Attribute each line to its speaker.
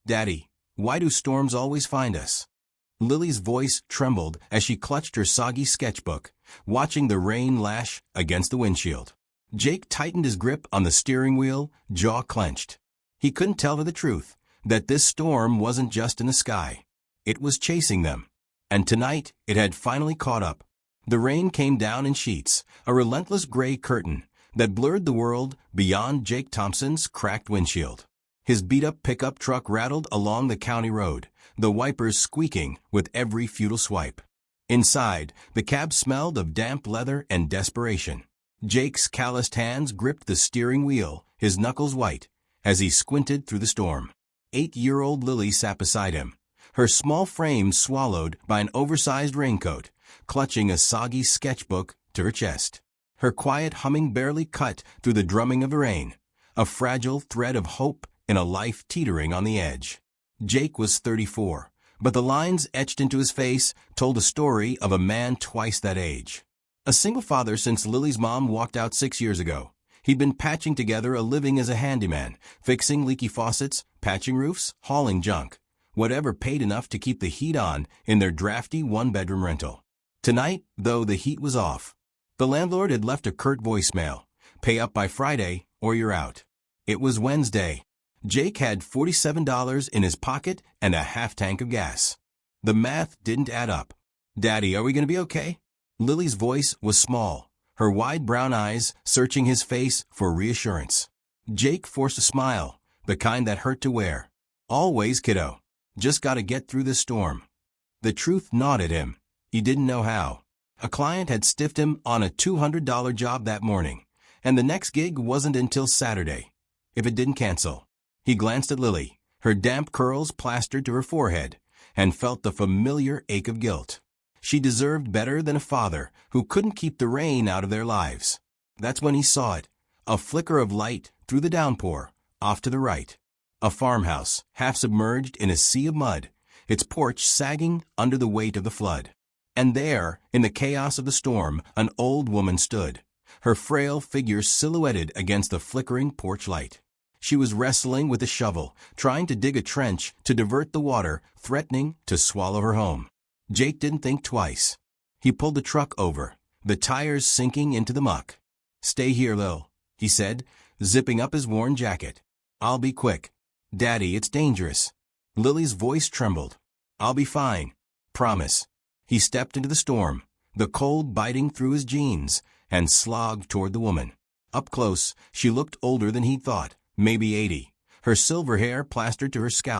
Speaker 1: Daddy, why do storms always find us? Lily's voice trembled as she clutched her soggy sketchbook, watching the rain lash against the windshield. Jake tightened his grip on the steering wheel, jaw clenched. He couldn't tell her the truth, that this storm wasn't just in the sky. It was chasing them. And tonight, it had finally caught up. The rain came down in sheets, a relentless gray curtain that blurred the world beyond Jake Thompson's cracked windshield. His beat-up pickup truck rattled along the county road, the wipers squeaking with every futile swipe. Inside, the cab smelled of damp leather and desperation. Jake's calloused hands gripped the steering wheel, his knuckles white, as he squinted through the storm. 8-year-old Lily sat beside him, her small frame swallowed by an oversized raincoat, clutching a soggy sketchbook to her chest. Her quiet humming barely cut through the drumming of the rain, a fragile thread of hope in a life teetering on the edge. Jake was 34, but the lines etched into his face told a story of a man twice that age. A single father since Lily's mom walked out 6 years ago. He'd been patching together a living as a handyman, fixing leaky faucets, patching roofs, hauling junk, whatever paid enough to keep the heat on in their drafty one-bedroom rental. Tonight, though the heat was off, the landlord had left a curt voicemail: pay up by Friday or you're out. It was Wednesday. Jake had $47 in his pocket and a half tank of gas. The math didn't add up. Daddy, are we going to be okay? Lily's voice was small, her wide brown eyes searching his face for reassurance. Jake forced a smile, the kind that hurt to wear. Always, kiddo. Just gotta get through this storm. The truth gnawed at him. He didn't know how. A client had stiffed him on a $200 job that morning, and the next gig wasn't until Saturday, if it didn't cancel. He glanced at Lily, her damp curls plastered to her forehead, and felt the familiar ache of guilt. She deserved better than a father who couldn't keep the rain out of their lives. That's when he saw it, a flicker of light through the downpour, off to the right. A farmhouse, half submerged in a sea of mud, its porch sagging under the weight of the flood. And there, in the chaos of the storm, an old woman stood, her frail figure silhouetted against the flickering porch light. She was wrestling with a shovel, trying to dig a trench to divert the water, threatening to swallow her home. Jake didn't think twice. He pulled the truck over, the tires sinking into the muck. "Stay here, Lil," he said, zipping up his worn jacket. "I'll be quick." "Daddy, it's dangerous." Lily's voice trembled. "I'll be fine. Promise." He stepped into the storm, the cold biting through his jeans, and slogged toward the woman. Up close, she looked older than he'd thought, maybe 80, her silver hair plastered to her scalp.